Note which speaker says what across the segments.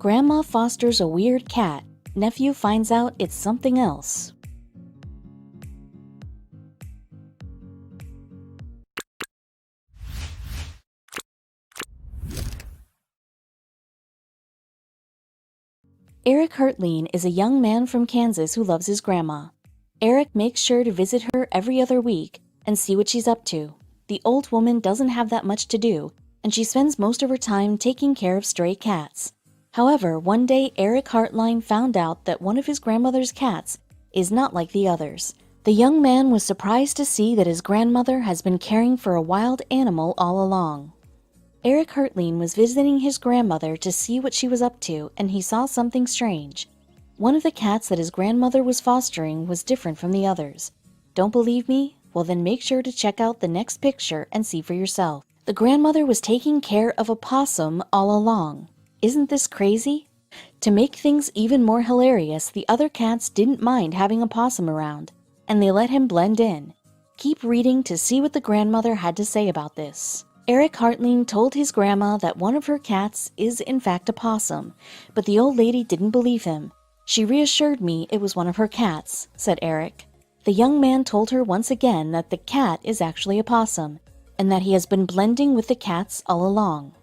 Speaker 1: Grandma fosters a weird cat. Nephew finds out it's something else. Eric Hertlein is a young man from Kansas who loves his grandma. Eric makes sure to visit her every other week and see what she's up to. The old woman doesn't have that much to do, and she spends most of her time taking care of stray cats. However, one day Eric Hertlein found out that one of his grandmother's cats is not like the others. The young man was surprised to see that his grandmother has been caring for a wild animal all along. Eric Hertlein was visiting his grandmother to see what she was up to, and he saw something strange. One of the cats that his grandmother was fostering was different from the others. Don't believe me? Well, then make sure to check out the next picture and see for yourself. The grandmother was taking care of a possum all along. Isn't this crazy? To make things even more hilarious, the other cats didn't mind having a possum around, and they let him blend in. Keep reading to see what the grandmother had to say about this. Eric Hertlein told his grandma that one of her cats is in fact a possum, but the old lady didn't believe him. She reassured me it was one of her cats, said Eric. The young man told her once again that the cat is actually a possum, and that he has been blending with the cats all along.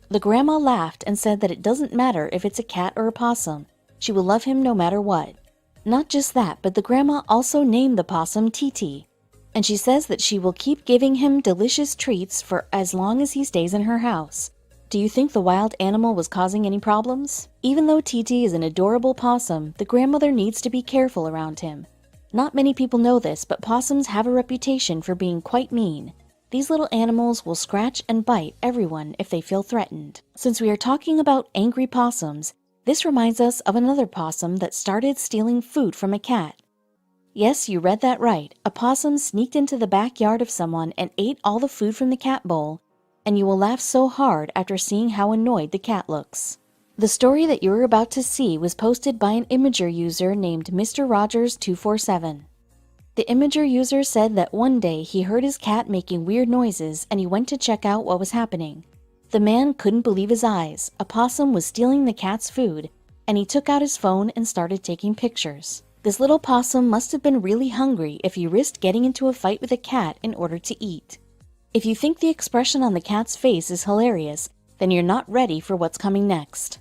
Speaker 1: The grandma laughed and said that it doesn't matter if it's a cat or a possum. She will love him no matter what. Not just that, but the grandma also named the possum Titi. And she says that she will keep giving him delicious treats for as long as he stays in her house. Do you think the wild animal was causing any problems? Even though Titi is an adorable possum, the grandmother needs to be careful around him. Not many people know this, but possums have a reputation for being quite mean. These little animals will scratch and bite everyone if they feel threatened. Since we are talking about angry possums, this reminds us of another possum that started stealing food from a cat. Yes, you read that right. A possum sneaked into the backyard of someone and ate all the food from the cat bowl, and you will laugh so hard after seeing how annoyed the cat looks. The story that you're about to see was posted by an Imager user named Mr. Rogers247. The Imager user said that one day he heard his cat making weird noises and he went to check out what was happening. The man couldn't believe his eyes. A possum was stealing the cat's food, and he took out his phone and started taking pictures. This little possum must have been really hungry if he risked getting into a fight with a cat in order to eat. If you think the expression on the cat's face is hilarious, then you're not ready for what's coming next.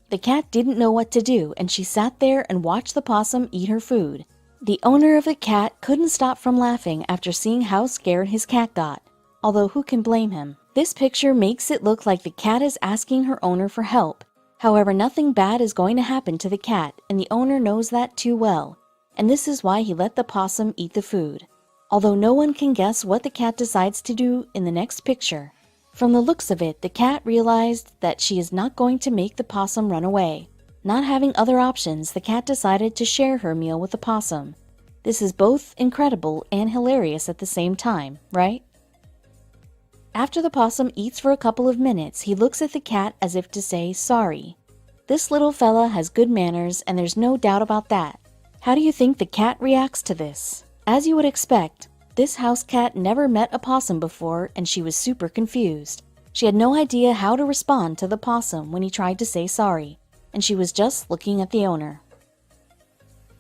Speaker 1: The cat didn't know what to do, and she sat there and watched the possum eat her food. The owner of the cat couldn't stop from laughing after seeing how scared his cat got, although who can blame him? This picture makes it look like the cat is asking her owner for help. However, nothing bad is going to happen to the cat, and the owner knows that too well, and this is why he let the possum eat the food. Although no one can guess what the cat decides to do in the next picture. From the looks of it, the cat realized that she is not going to make the possum run away. Not having other options, the cat decided to share her meal with the possum. This is both incredible and hilarious at the same time, right? After the possum eats for a couple of minutes, he looks at the cat as if to say sorry. This little fella has good manners, and there's no doubt about that. How do you think the cat reacts to this? As you would expect, this house cat never met a possum before, and she was super confused. She had no idea how to respond to the possum when he tried to say sorry, and she was just looking at the owner.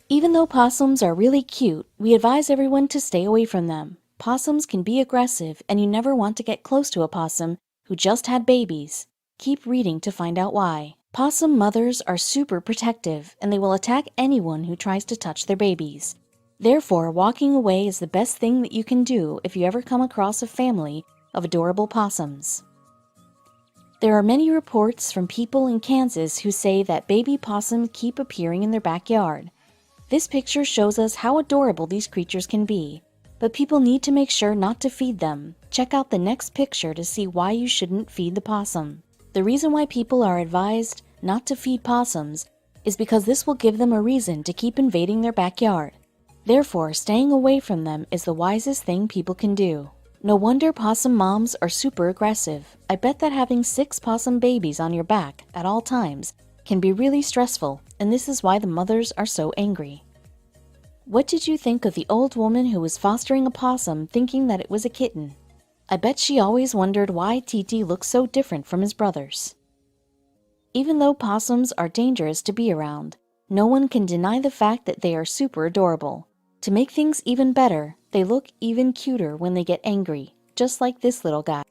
Speaker 1: Even though possums are really cute, we advise everyone to stay away from them. Possums can be aggressive, and you never want to get close to a possum who just had babies. Keep reading to find out why. Possum mothers are super protective, and they will attack anyone who tries to touch their babies. Therefore, walking away is the best thing that you can do if you ever come across a family of adorable possums. There are many reports from people in Kansas who say that baby possums keep appearing in their backyard. This picture shows us how adorable these creatures can be. But people need to make sure not to feed them. Check out the next picture to see why you shouldn't feed the possum. The reason why people are advised not to feed possums is because this will give them a reason to keep invading their backyard. Therefore, staying away from them is the wisest thing people can do. No wonder possum moms are super aggressive. I bet that having 6 possum babies on your back at all times can be really stressful, and this is why the mothers are so angry. What did you think of the old woman who was fostering a possum thinking that it was a kitten? I bet she always wondered why Titi looked so different from his brothers. Even though possums are dangerous to be around, no one can deny the fact that they are super adorable. To make things even better, they look even cuter when they get angry, just like this little guy.